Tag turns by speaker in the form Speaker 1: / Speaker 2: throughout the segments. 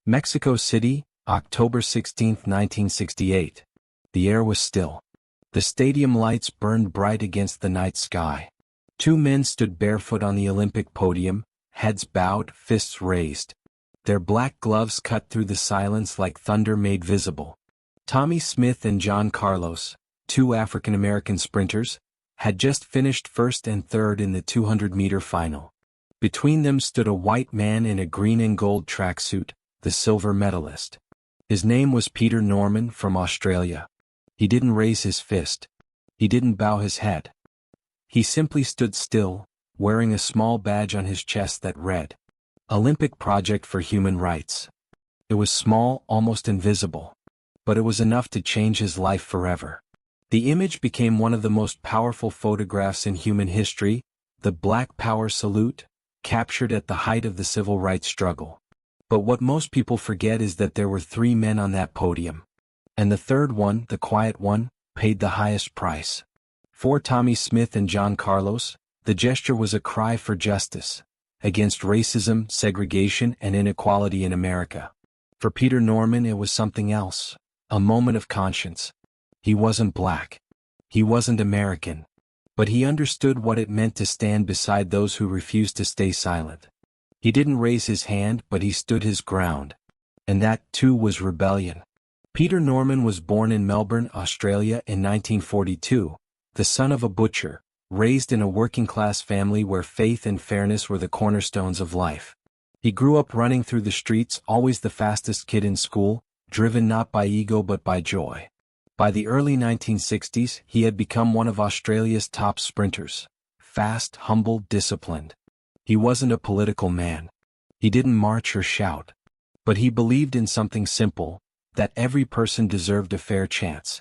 Speaker 1: Mexico City, October 16, 1968. The air was still. The stadium lights burned bright against the night sky. Two men stood barefoot on the Olympic podium, heads bowed, fists raised. Their black gloves cut through the silence like thunder made visible. Tommie Smith and John Carlos, two African-American sprinters, had just finished first and third in the 200-meter final. Between them stood a white man in a green and gold tracksuit, the silver medalist. His name was Peter Norman from Australia. He didn't raise his fist. He didn't bow his head. He simply stood still, wearing a small badge on his chest that read, Olympic Project for Human Rights. It was small, almost invisible. But it was enough to change his life forever. The image became one of the most powerful photographs in human history, the Black Power salute, captured at the height of the civil rights struggle. But what most people forget is that there were three men on that podium. And the third one, the quiet one, paid the highest price. For Tommie Smith and John Carlos, the gesture was a cry for justice, against racism, segregation, and inequality in America. For Peter Norman it was something else, a moment of conscience. He wasn't black. He wasn't American. But he understood what it meant to stand beside those who refused to stay silent. He didn't raise his hand, but he stood his ground. And that, too, was rebellion. Peter Norman was born in Melbourne, Australia in 1942, the son of a butcher, raised in a working-class family where faith and fairness were the cornerstones of life. He grew up running through the streets, always the fastest kid in school, driven not by ego but by joy. By the early 1960s, he had become one of Australia's top sprinters. Fast, humble, disciplined. He wasn't a political man. He didn't march or shout. But he believed in something simple, that every person deserved a fair chance.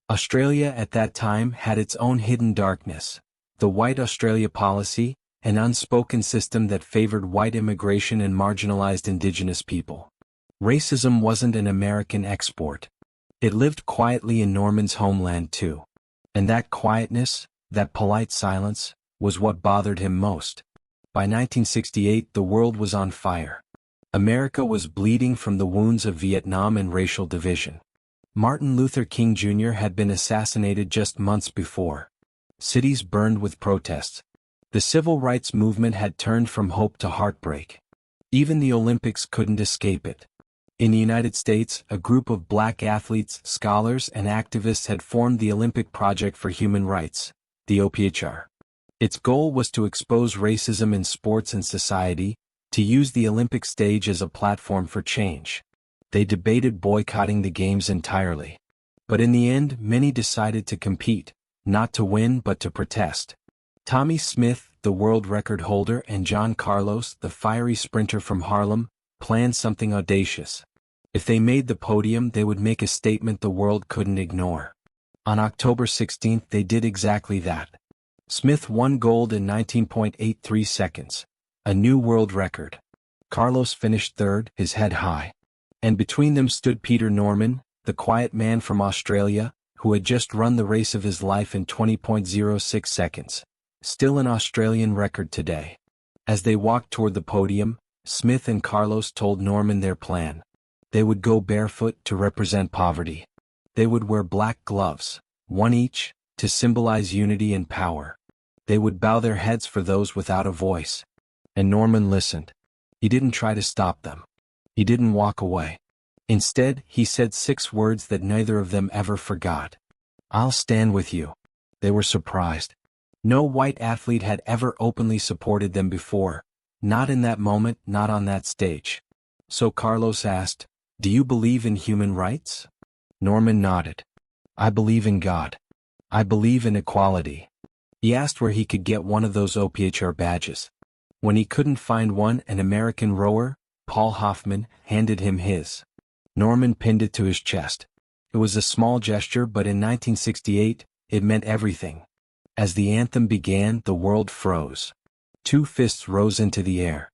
Speaker 1: Australia at that time had its own hidden darkness. The White Australia policy, an unspoken system that favored white immigration and marginalized Indigenous people. Racism wasn't an American export. It lived quietly in Norman's homeland too. And that quietness, that polite silence, was what bothered him most. By 1968 the world was on fire. America was bleeding from the wounds of Vietnam and racial division. Martin Luther King Jr. had been assassinated just months before. Cities burned with protests. The civil rights movement had turned from hope to heartbreak. Even the Olympics couldn't escape it. In the United States, a group of black athletes, scholars, and activists had formed the Olympic Project for Human Rights, the OPHR. Its goal was to expose racism in sports and society, to use the Olympic stage as a platform for change. They debated boycotting the Games entirely. But in the end, many decided to compete, not to win but to protest. Tommie Smith, the world record holder, and John Carlos, the fiery sprinter from Harlem, planned something audacious. If they made the podium, they would make a statement the world couldn't ignore. On October 16 they did exactly that. Smith won gold in 19.83 seconds, a new world record. Carlos finished third, his head high. And between them stood Peter Norman, the quiet man from Australia, who had just run the race of his life in 20.06 seconds, still an Australian record today. As they walked toward the podium, Smith and Carlos told Norman their plan. They would go barefoot to represent poverty. They would wear black gloves, one each, to symbolize unity and power. They would bow their heads for those without a voice. And Norman listened. He didn't try to stop them. He didn't walk away. Instead, he said 6 words that neither of them ever forgot. I'll stand with you. They were surprised. No white athlete had ever openly supported them before. Not in that moment, not on that stage. So Carlos asked, "Do you believe in human rights?" Norman nodded. "I believe in God. I believe in equality." He asked where he could get one of those OPHR badges. When he couldn't find one, an American rower, Paul Hoffman, handed him his. Norman pinned it to his chest. It was a small gesture, but in 1968, it meant everything. As the anthem began, the world froze. 2 fists rose into the air.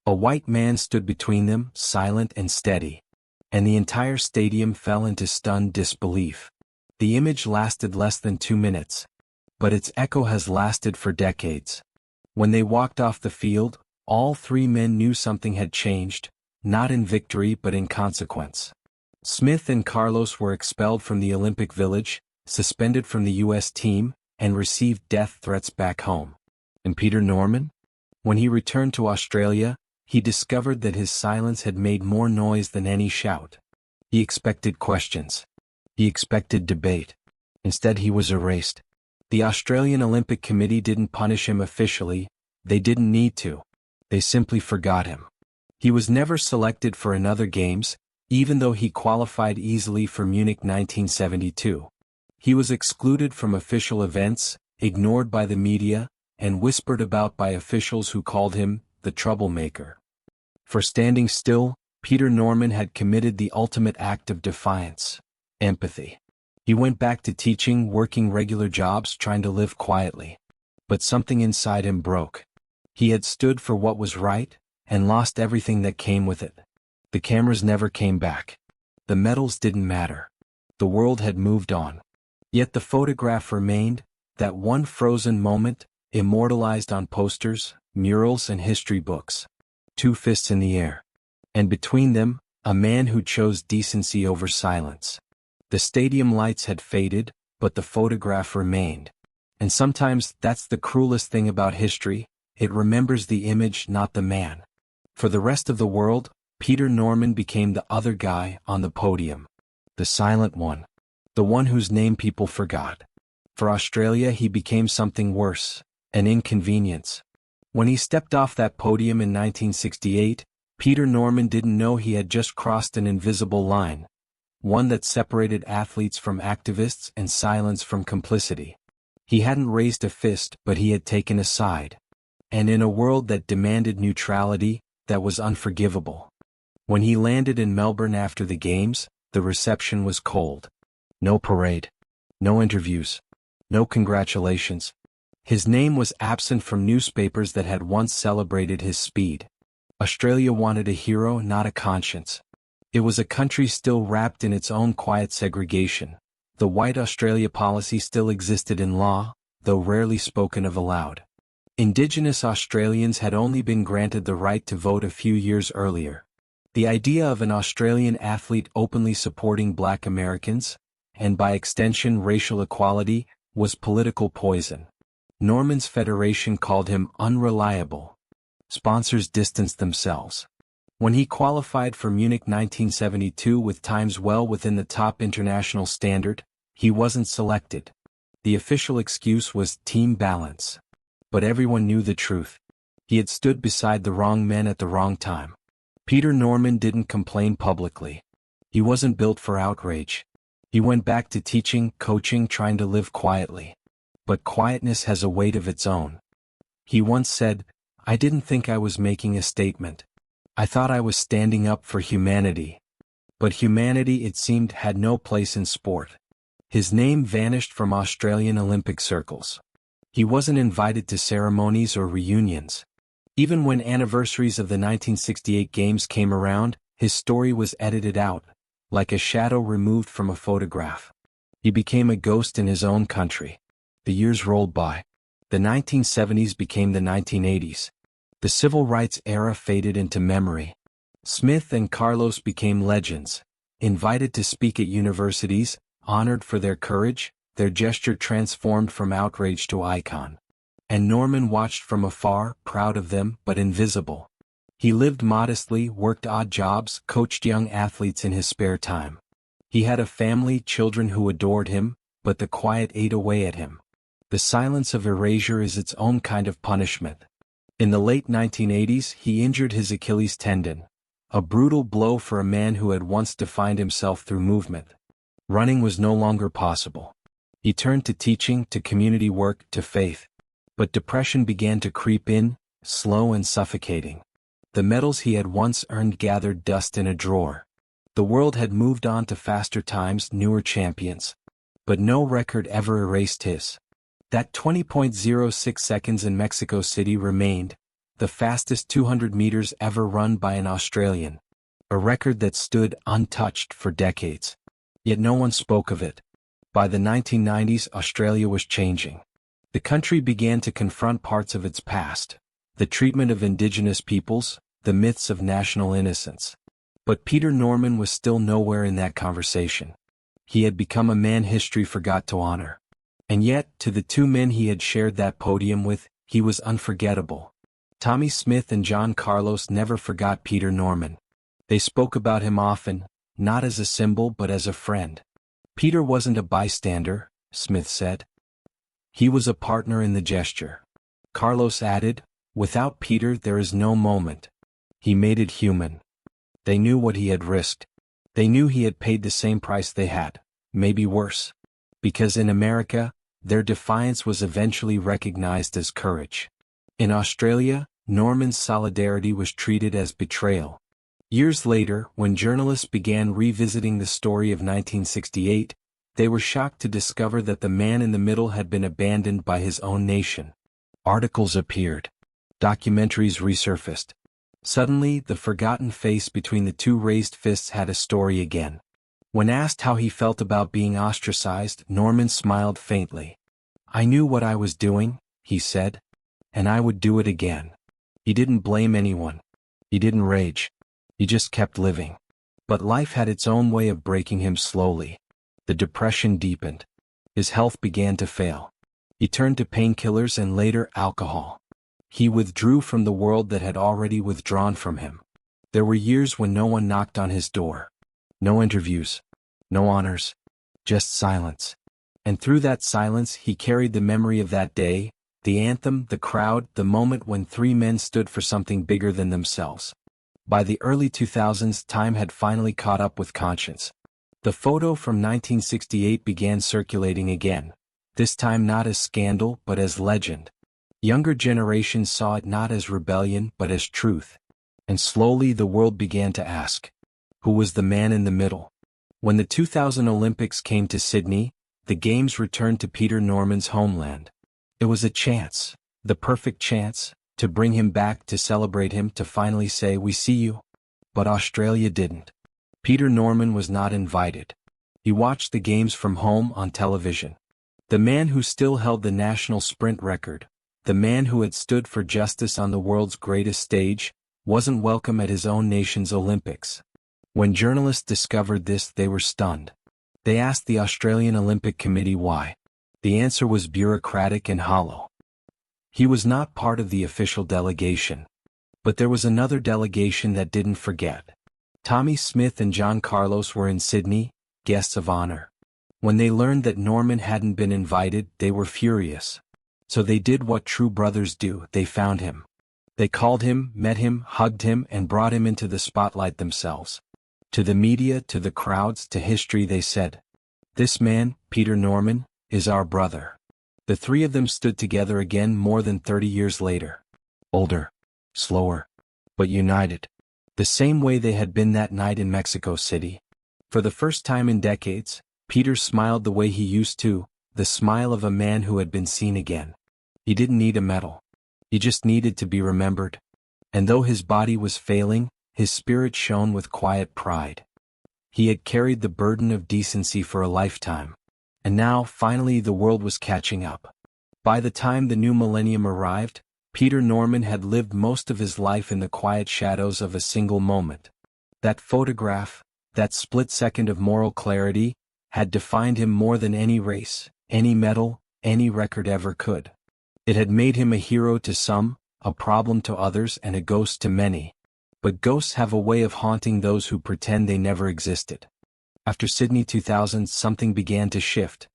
Speaker 1: A white man stood between them, silent and steady. And the entire stadium fell into stunned disbelief. The image lasted less than 2 minutes. But its echo has lasted for decades. When they walked off the field, all 3 men knew something had changed, not in victory but in consequence. Smith and Carlos were expelled from the Olympic Village, suspended from the U.S. team, and received death threats back home. And Peter Norman? When he returned to Australia, he discovered that his silence had made more noise than any shout. He expected questions. He expected debate. Instead, he was erased. The Australian Olympic Committee didn't punish him officially. They didn't need to. They simply forgot him. He was never selected for another Games, even though he qualified easily for Munich 1972. He was excluded from official events, ignored by the media, and whispered about by officials who called him the troublemaker. For standing still, Peter Norman had committed the ultimate act of defiance: empathy. He went back to teaching, working regular jobs, trying to live quietly. But something inside him broke. He had stood for what was right, and lost everything that came with it. The cameras never came back. The medals didn't matter. The world had moved on. Yet the photograph remained, that one frozen moment, immortalized on posters, murals, and history books. 2 fists in the air. And between them, a man who chose decency over silence. The stadium lights had faded, but the photograph remained. And sometimes that's the cruelest thing about history: it remembers the image, not the man. For the rest of the world, Peter Norman became the other guy on the podium. The silent one. The one whose name people forgot. For Australia, he became something worse: an inconvenience. When he stepped off that podium in 1968, Peter Norman didn't know he had just crossed an invisible line. One that separated athletes from activists and silence from complicity. He hadn't raised a fist, but he had taken a side. And in a world that demanded neutrality, that was unforgivable. When he landed in Melbourne after the Games, the reception was cold. No parade. No interviews. No congratulations. His name was absent from newspapers that had once celebrated his speed. Australia wanted a hero, not a conscience. It was a country still wrapped in its own quiet segregation. The White Australia policy still existed in law, though rarely spoken of aloud. Indigenous Australians had only been granted the right to vote a few years earlier. The idea of an Australian athlete openly supporting Black Americans, and by extension racial equality, was political poison. Norman's federation called him unreliable. Sponsors distanced themselves. When he qualified for Munich 1972 with times well within the top international standard, he wasn't selected. The official excuse was team balance. But everyone knew the truth. He had stood beside the wrong men at the wrong time. Peter Norman didn't complain publicly. He wasn't built for outrage. He went back to teaching, coaching, trying to live quietly. But quietness has a weight of its own. He once said, "I didn't think I was making a statement. I thought I was standing up for humanity." But humanity, it seemed, had no place in sport. His name vanished from Australian Olympic circles. He wasn't invited to ceremonies or reunions. Even when anniversaries of the 1968 Games came around, his story was edited out, like a shadow removed from a photograph. He became a ghost in his own country. The years rolled by. The 1970s became the 1980s. The civil rights era faded into memory. Smith and Carlos became legends, invited to speak at universities, honored for their courage, their gesture transformed from outrage to icon. And Norman watched from afar, proud of them, but invisible. He lived modestly, worked odd jobs, coached young athletes in his spare time. He had a family, children who adored him, but the quiet ate away at him. The silence of erasure is its own kind of punishment. In the late 1980s, he injured his Achilles tendon, a brutal blow for a man who had once defined himself through movement. Running was no longer possible. He turned to teaching, to community work, to faith. But depression began to creep in, slow and suffocating. The medals he had once earned gathered dust in a drawer. The world had moved on to faster times, newer champions. But no record ever erased his. That 20.06 seconds in Mexico City remained, the fastest 200 meters ever run by an Australian. A record that stood untouched for decades. Yet no one spoke of it. By the 1990s, Australia was changing. The country began to confront parts of its past, the treatment of indigenous peoples, the myths of national innocence. But Peter Norman was still nowhere in that conversation. He had become a man history forgot to honor. And yet, to the two men he had shared that podium with, he was unforgettable. Tommie Smith and John Carlos never forgot Peter Norman. They spoke about him often, not as a symbol but as a friend. Peter wasn't a bystander, Smith said. He was a partner in the gesture. Carlos added, without Peter there is no moment. He made it human. They knew what he had risked. They knew he had paid the same price they had, maybe worse. Because in America, their defiance was eventually recognized as courage. In Australia, Norman's solidarity was treated as betrayal. Years later, when journalists began revisiting the story of 1968, they were shocked to discover that the man in the middle had been abandoned by his own nation. Articles appeared. Documentaries resurfaced. Suddenly, the forgotten face between the two raised fists had a story again. When asked how he felt about being ostracized, Norman smiled faintly. I knew what I was doing, he said. And I would do it again. He didn't blame anyone. He didn't rage. He just kept living. But life had its own way of breaking him slowly. The depression deepened. His health began to fail. He turned to painkillers and later alcohol. He withdrew from the world that had already withdrawn from him. There were years when no one knocked on his door. No interviews. No honors. Just silence. And through that silence he carried the memory of that day, the anthem, the crowd, the moment when three men stood for something bigger than themselves. By the early 2000s, time had finally caught up with conscience. The photo from 1968 began circulating again, this time not as scandal but as legend. Younger generations saw it not as rebellion but as truth. And slowly the world began to ask, who was the man in the middle? When the 2000 Olympics came to Sydney, the Games returned to Peter Norman's homeland. It was a chance, the perfect chance, to bring him back, to celebrate him, to finally say, we see you. But Australia didn't. Peter Norman was not invited. He watched the Games from home on television. The man who still held the national sprint record, the man who had stood for justice on the world's greatest stage, wasn't welcome at his own nation's Olympics. When journalists discovered this, they were stunned. They asked the Australian Olympic Committee why. The answer was bureaucratic and hollow. He was not part of the official delegation. But there was another delegation that didn't forget. Tommie Smith and John Carlos were in Sydney, guests of honor. When they learned that Norman hadn't been invited, they were furious. So they did what true brothers do, they found him. They called him, met him, hugged him, and brought him into the spotlight themselves. To the media, to the crowds, to history they said, this man, Peter Norman, is our brother. The three of them stood together again more than 30 years later. Older, slower, but united. The same way they had been that night in Mexico City. For the first time in decades, Peter smiled the way he used to, the smile of a man who had been seen again. He didn't need a medal. He just needed to be remembered. And though his body was failing, his spirit shone with quiet pride. He had carried the burden of decency for a lifetime. And now, finally, the world was catching up. By the time the new millennium arrived, Peter Norman had lived most of his life in the quiet shadows of a single moment. That photograph, that split second of moral clarity, had defined him more than any race, any medal, any record ever could. It had made him a hero to some, a problem to others, and a ghost to many. But ghosts have a way of haunting those who pretend they never existed. After Sydney 2000, something began to shift.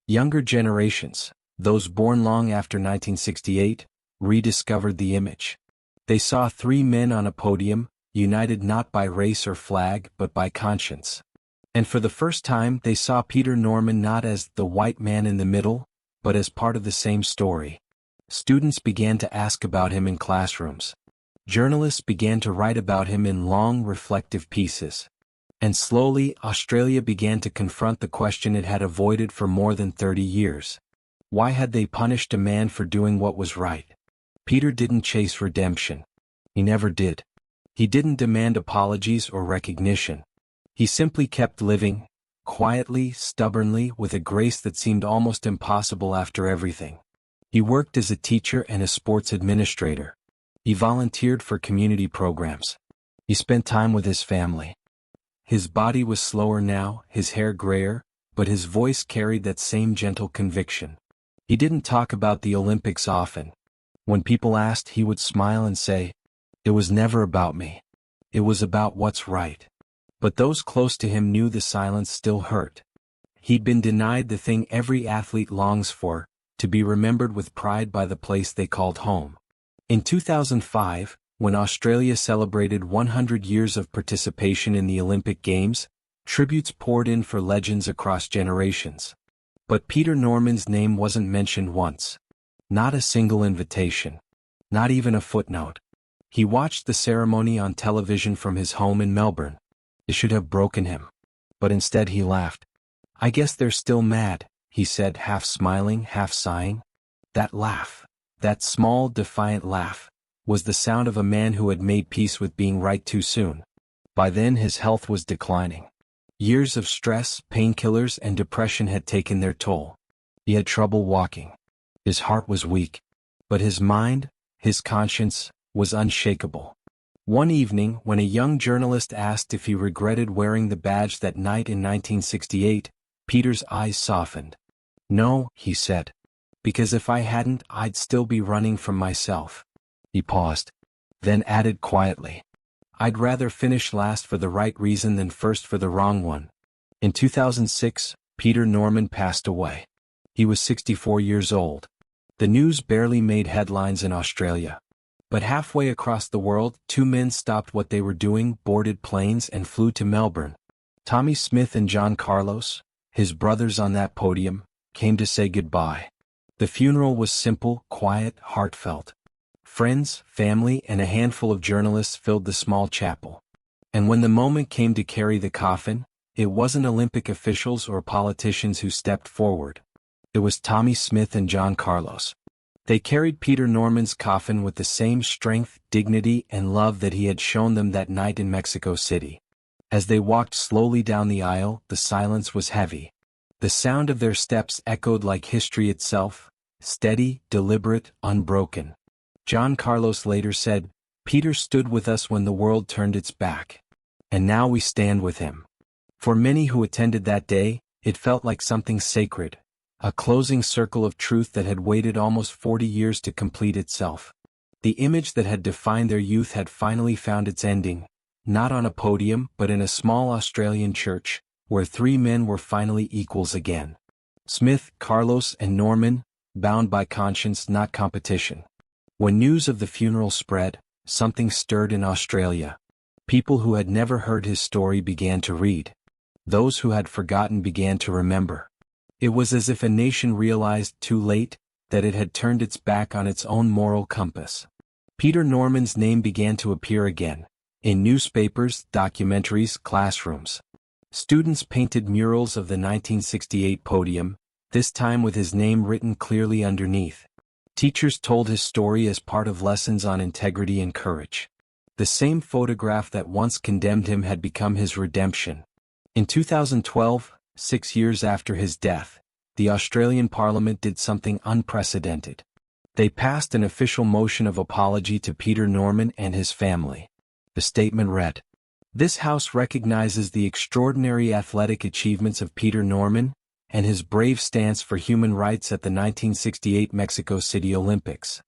Speaker 1: Younger generations, those born long after 1968, rediscovered the image. They saw three men on a podium, united not by race or flag but by conscience. And for the first time they saw Peter Norman not as the white man in the middle, but as part of the same story. Students began to ask about him in classrooms. Journalists began to write about him in long, reflective pieces. And slowly, Australia began to confront the question it had avoided for more than 30 years. Why had they punished a man for doing what was right? Peter didn't chase redemption. He never did. He didn't demand apologies or recognition. He simply kept living, quietly, stubbornly, with a grace that seemed almost impossible after everything. He worked as a teacher and a sports administrator. He volunteered for community programs. He spent time with his family. His body was slower now, his hair grayer, but his voice carried that same gentle conviction. He didn't talk about the Olympics often. When people asked, he would smile and say, "It was never about me. It was about what's right." But those close to him knew the silence still hurt. He'd been denied the thing every athlete longs for, to be remembered with pride by the place they called home. In 2005, when Australia celebrated 100 years of participation in the Olympic Games, tributes poured in for legends across generations. But Peter Norman's name wasn't mentioned once. Not a single invitation. Not even a footnote. He watched the ceremony on television from his home in Melbourne. It should have broken him. But instead he laughed. "I guess they're still mad," he said, half smiling, half sighing. That laugh, that small, defiant laugh, was the sound of a man who had made peace with being right too soon. By then his health was declining. Years of stress, painkillers, and depression had taken their toll. He had trouble walking. His heart was weak. But his mind, his conscience, was unshakable. One evening, when a young journalist asked if he regretted wearing the badge that night in 1968, Peter's eyes softened. "No," he said. "Because if I hadn't, I'd still be running from myself." He paused. Then added quietly, "I'd rather finish last for the right reason than first for the wrong one." In 2006, Peter Norman passed away. He was 64 years old. The news barely made headlines in Australia. But halfway across the world, two men stopped what they were doing, boarded planes, and flew to Melbourne. Tommie Smith and John Carlos, his brothers on that podium, came to say goodbye. The funeral was simple, quiet, heartfelt. Friends, family, and a handful of journalists filled the small chapel. And when the moment came to carry the coffin, it wasn't Olympic officials or politicians who stepped forward. It was Tommie Smith and John Carlos. They carried Peter Norman's coffin with the same strength, dignity, and love that he had shown them that night in Mexico City. As they walked slowly down the aisle, the silence was heavy. The sound of their steps echoed like history itself, steady, deliberate, unbroken. John Carlos later said, "Peter stood with us when the world turned its back. And now we stand with him." For many who attended that day, it felt like something sacred. A closing circle of truth that had waited almost 40 years to complete itself. The image that had defined their youth had finally found its ending, not on a podium but in a small Australian church, where three men were finally equals again. Smith, Carlos, and Norman, bound by conscience, not competition. When news of the funeral spread, something stirred in Australia. People who had never heard his story began to read. Those who had forgotten began to remember. It was as if a nation realized too late that it had turned its back on its own moral compass. Peter Norman's name began to appear again, in newspapers, documentaries, classrooms. Students painted murals of the 1968 podium, this time with his name written clearly underneath. Teachers told his story as part of lessons on integrity and courage. The same photograph that once condemned him had become his redemption. In 2012, 6 years after his death, the Australian Parliament did something unprecedented. They passed an official motion of apology to Peter Norman and his family. The statement read, "This House recognizes the extraordinary athletic achievements of Peter Norman and his brave stance for human rights at the 1968 Mexico City Olympics.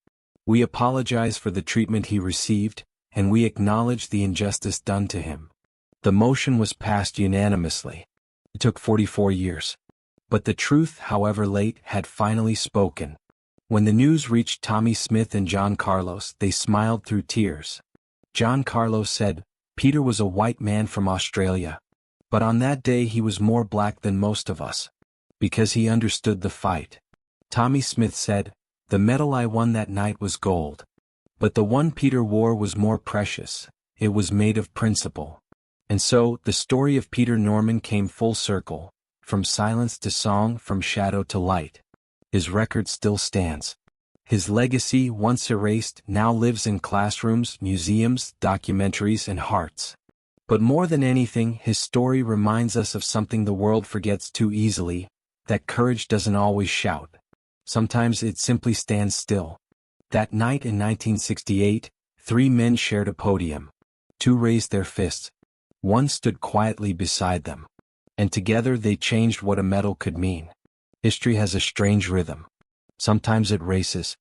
Speaker 1: We apologize for the treatment he received, and we acknowledge the injustice done to him." The motion was passed unanimously. It took 44 years. But the truth, however late, had finally spoken. When the news reached Tommie Smith and John Carlos, they smiled through tears. John Carlos said, "Peter was a white man from Australia. But on that day he was more black than most of us. Because he understood the fight." Tommie Smith said, "The medal I won that night was gold. But the one Peter wore was more precious. It was made of principle." And so, the story of Peter Norman came full circle, from silence to song, from shadow to light. His record still stands. His legacy, once erased, now lives in classrooms, museums, documentaries, and hearts. But more than anything, his story reminds us of something the world forgets too easily, that courage doesn't always shout. Sometimes it simply stands still. That night in 1968, three men shared a podium. Two raised their fists. One stood quietly beside them. And together they changed what a medal could mean. History has a strange rhythm. Sometimes it races.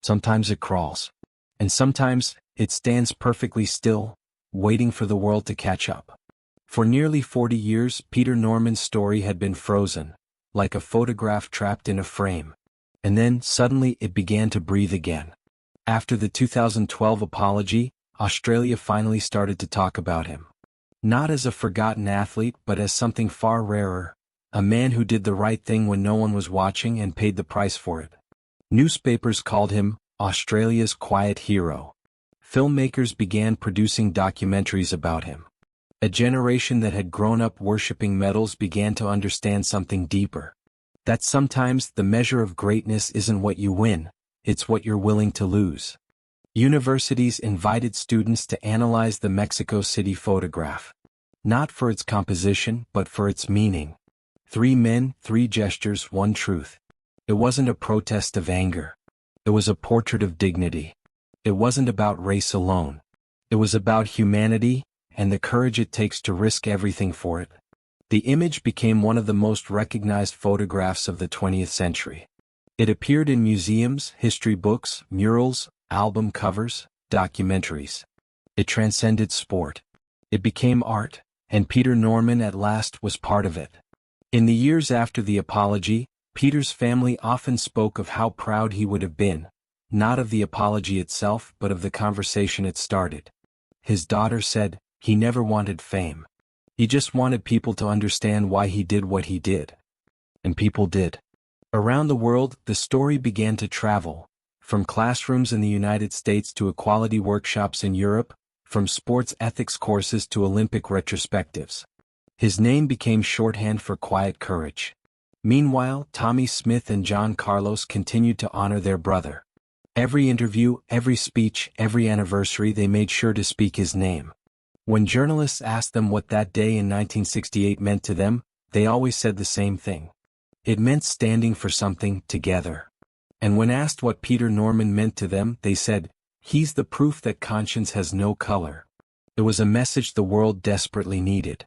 Speaker 1: Sometimes it crawls. And sometimes it stands perfectly still, waiting for the world to catch up. For nearly 40 years, Peter Norman's story had been frozen, like a photograph trapped in a frame. And then, suddenly, it began to breathe again. After the 2012 apology, Australia finally started to talk about him. Not as a forgotten athlete, but as something far rarer, a man who did the right thing when no one was watching and paid the price for it. Newspapers called him Australia's quiet hero. Filmmakers began producing documentaries about him. A generation that had grown up worshipping medals began to understand something deeper. That sometimes the measure of greatness isn't what you win, it's what you're willing to lose. Universities invited students to analyze the Mexico City photograph. Not for its composition, but for its meaning. 3 men, 3 gestures, 1 truth. It wasn't a protest of anger. It was a portrait of dignity. It wasn't about race alone. It was about humanity, and the courage it takes to risk everything for it. The image became one of the most recognized photographs of the 20th century. It appeared in museums, history books, murals, album covers, documentaries. It transcended sport. It became art, and Peter Norman at last was part of it. In the years after the apology, Peter's family often spoke of how proud he would have been, not of the apology itself but of the conversation it started. His daughter said, he never wanted fame. He just wanted people to understand why he did what he did. And people did. Around the world, the story began to travel, from classrooms in the United States to equality workshops in Europe, from sports ethics courses to Olympic retrospectives. His name became shorthand for quiet courage. Meanwhile, Tommie Smith and John Carlos continued to honor their brother. Every interview, every speech, every anniversary they made sure to speak his name. When journalists asked them what that day in 1968 meant to them, they always said the same thing. It meant standing for something together. And when asked what Peter Norman meant to them, they said, he's the proof that conscience has no color. It was a message the world desperately needed.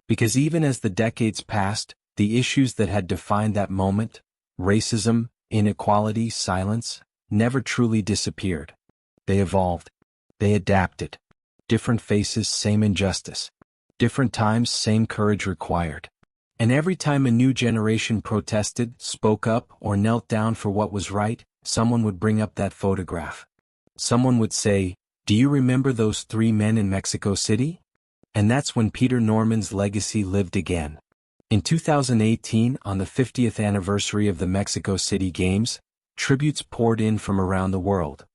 Speaker 1: Because even as the decades passed, the issues that had defined that moment, racism, inequality, silence, never truly disappeared. They evolved. They adapted. Different faces, same injustice. Different times, same courage required. And every time a new generation protested, spoke up, or knelt down for what was right, someone would bring up that photograph. Someone would say, do you remember those 3 men in Mexico City? And that's when Peter Norman's legacy lived again. In 2018, on the 50th anniversary of the Mexico City Games, tributes poured in from around the world.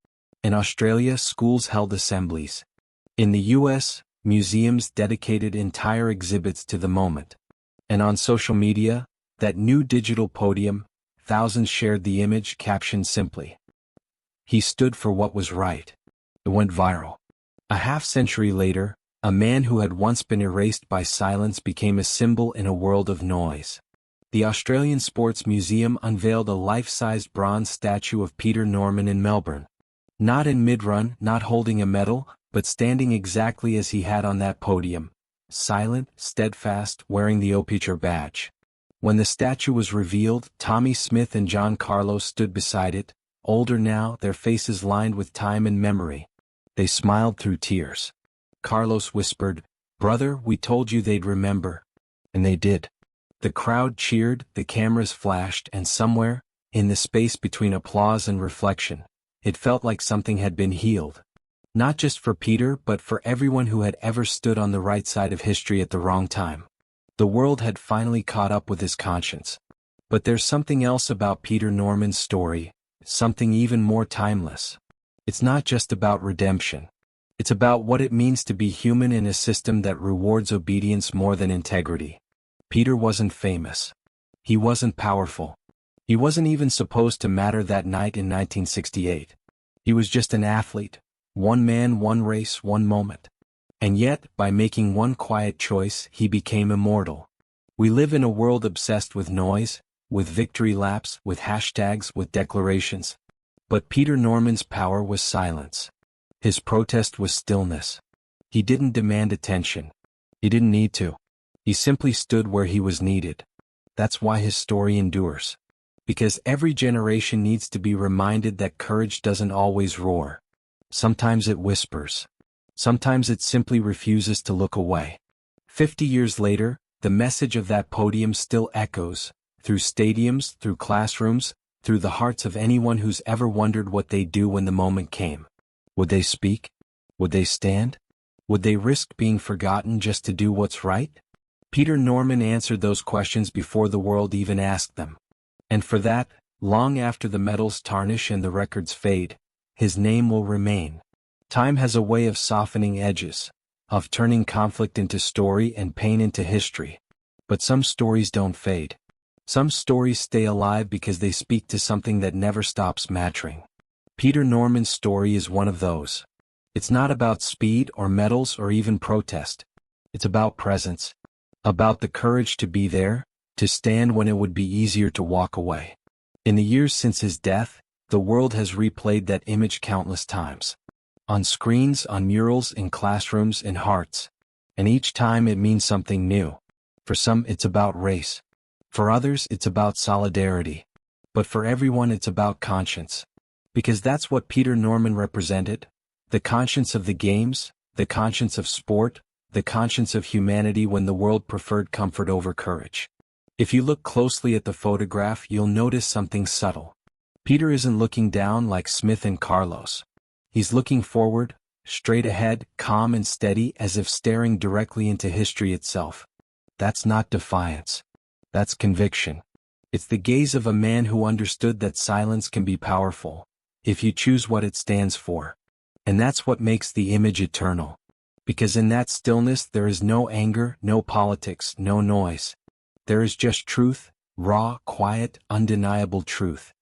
Speaker 1: In Australia, schools held assemblies. In the US, museums dedicated entire exhibits to the moment. And on social media, that new digital podium, thousands shared the image captioned simply, he stood for what was right. It went viral. A half-century later, a man who had once been erased by silence became a symbol in a world of noise. The Australian Sports Museum unveiled a life-sized bronze statue of Peter Norman in Melbourne. Not in mid-run, not holding a medal, but standing exactly as he had on that podium, silent, steadfast, wearing the O-Pitcher badge. When the statue was revealed, Tommie Smith and John Carlos stood beside it, older now, their faces lined with time and memory. They smiled through tears. Carlos whispered, "Brother, we told you they'd remember." And they did. The crowd cheered, the cameras flashed, and somewhere, in the space between applause and reflection, it felt like something had been healed. Not just for Peter, but for everyone who had ever stood on the right side of history at the wrong time. The world had finally caught up with his conscience. But there's something else about Peter Norman's story, something even more timeless. It's not just about redemption. It's about what it means to be human in a system that rewards obedience more than integrity. Peter wasn't famous. He wasn't powerful. He wasn't even supposed to matter that night in 1968. He was just an athlete. One man, one race, one moment. And yet, by making one quiet choice, he became immortal. We live in a world obsessed with noise, with victory laps, with hashtags, with declarations. But Peter Norman's power was silence. His protest was stillness. He didn't demand attention. He didn't need to. He simply stood where he was needed. That's why his story endures. Because every generation needs to be reminded that courage doesn't always roar. Sometimes it whispers. Sometimes it simply refuses to look away. 50 years later, the message of that podium still echoes, through stadiums, through classrooms, through the hearts of anyone who's ever wondered what they'd do when the moment came. Would they speak? Would they stand? Would they risk being forgotten just to do what's right? Peter Norman answered those questions before the world even asked them. And for that, long after the medals tarnish and the records fade, his name will remain. Time has a way of softening edges, of turning conflict into story and pain into history. But some stories don't fade. Some stories stay alive because they speak to something that never stops mattering. Peter Norman's story is one of those. It's not about speed or medals or even protest. It's about presence. About the courage to be there, to stand when it would be easier to walk away. In the years since his death, the world has replayed that image countless times. On screens, on murals, in classrooms, in hearts. And each time it means something new. For some it's about race. For others it's about solidarity. But for everyone it's about conscience. Because that's what Peter Norman represented. The conscience of the games, the conscience of sport, the conscience of humanity when the world preferred comfort over courage. If you look closely at the photograph, you'll notice something subtle. Peter isn't looking down like Smith and Carlos. He's looking forward, straight ahead, calm and steady, as if staring directly into history itself. That's not defiance. That's conviction. It's the gaze of a man who understood that silence can be powerful, if you choose what it stands for. And that's what makes the image eternal. Because in that stillness there is no anger, no politics, no noise. There is just truth, raw, quiet, undeniable truth.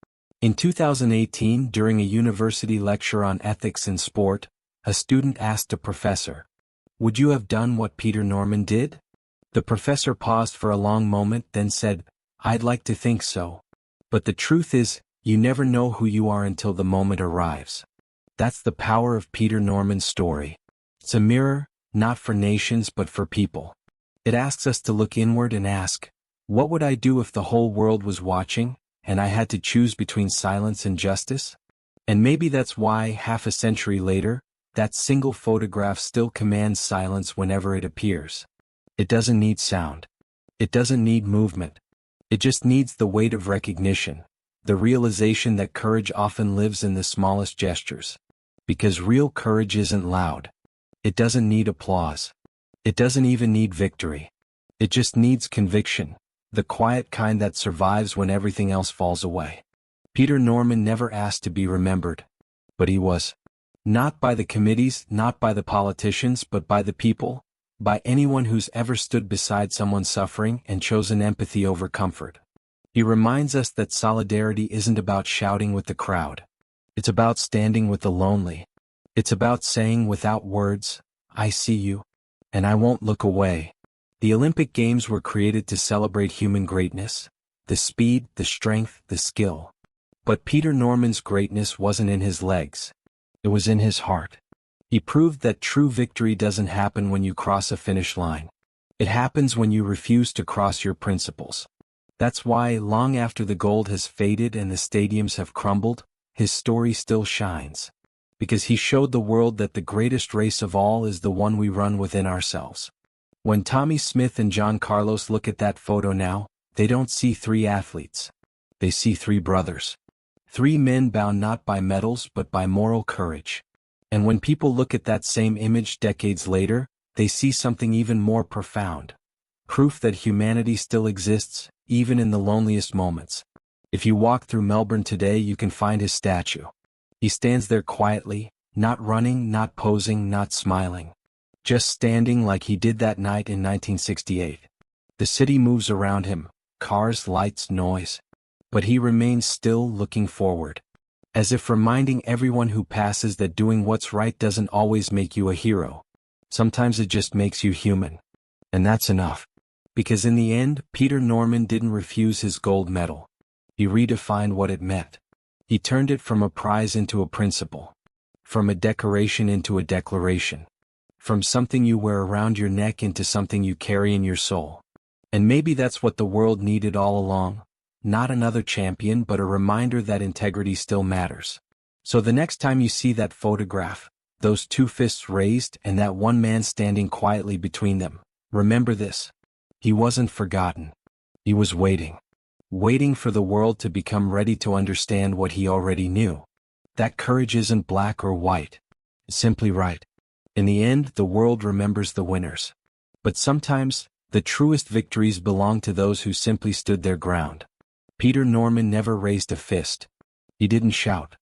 Speaker 1: In 2018, during a university lecture on ethics in sport, a student asked a professor, "Would you have done what Peter Norman did?" The professor paused for a long moment, then said, "I'd like to think so. But the truth is, you never know who you are until the moment arrives." That's the power of Peter Norman's story. It's a mirror, not for nations but for people. It asks us to look inward and ask, what would I do if the whole world was watching, and I had to choose between silence and justice? And maybe that's why, half a century later, that single photograph still commands silence whenever it appears. It doesn't need sound. It doesn't need movement. It just needs the weight of recognition, the realization that courage often lives in the smallest gestures. Because real courage isn't loud. It doesn't need applause. It doesn't even need victory. It just needs conviction. The quiet kind that survives when everything else falls away. Peter Norman never asked to be remembered. But he was. Not by the committees, not by the politicians, but by the people, by anyone who's ever stood beside someone suffering and chosen empathy over comfort. He reminds us that solidarity isn't about shouting with the crowd. It's about standing with the lonely. It's about saying without words, "I see you, and I won't look away." The Olympic Games were created to celebrate human greatness, the speed, the strength, the skill. But Peter Norman's greatness wasn't in his legs. It was in his heart. He proved that true victory doesn't happen when you cross a finish line. It happens when you refuse to cross your principles. That's why, long after the gold has faded and the stadiums have crumbled, his story still shines. Because he showed the world that the greatest race of all is the one we run within ourselves. When Tommie Smith and John Carlos look at that photo now, they don't see three athletes. They see three brothers. Three men bound not by medals but by moral courage. And when people look at that same image decades later, they see something even more profound. Proof that humanity still exists, even in the loneliest moments. If you walk through Melbourne today, you can find his statue. He stands there quietly, not running, not posing, not smiling. Just standing like he did that night in 1968. The city moves around him, cars, lights, noise. But he remains still, looking forward. As if reminding everyone who passes that doing what's right doesn't always make you a hero. Sometimes it just makes you human. And that's enough. Because in the end, Peter Norman didn't refuse his gold medal. He redefined what it meant. He turned it from a prize into a principle. From a decoration into a declaration. from something you wear around your neck into something you carry in your soul. And maybe that's what the world needed all along. Not another champion, but a reminder that integrity still matters. So the next time you see that photograph, those two fists raised and that one man standing quietly between them, remember this. He wasn't forgotten. He was waiting. Waiting for the world to become ready to understand what he already knew. That courage isn't black or white. It's simply right. In the end, the world remembers the winners. But sometimes, the truest victories belong to those who simply stood their ground. Peter Norman never raised a fist. He didn't shout.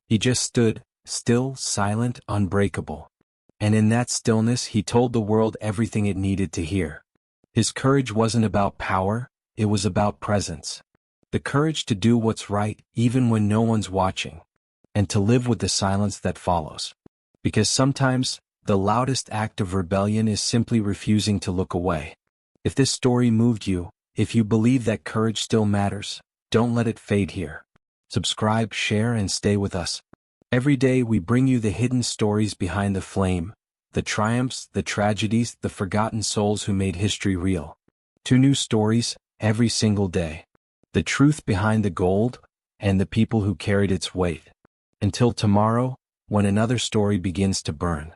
Speaker 1: He just stood, still, silent, unbreakable. And in that stillness he told the world everything it needed to hear. His courage wasn't about power, it was about presence. The courage to do what's right even when no one's watching. And to live with the silence that follows. Because sometimes, the loudest act of rebellion is simply refusing to look away. If this story moved you, if you believe that courage still matters, don't let it fade here. Subscribe, share, and stay with us. Every day we bring you the hidden stories behind the flame, the triumphs, the tragedies, the forgotten souls who made history real. 2 new stories, every single day. The truth behind the gold, and the people who carried its weight. Until tomorrow, when another story begins to burn.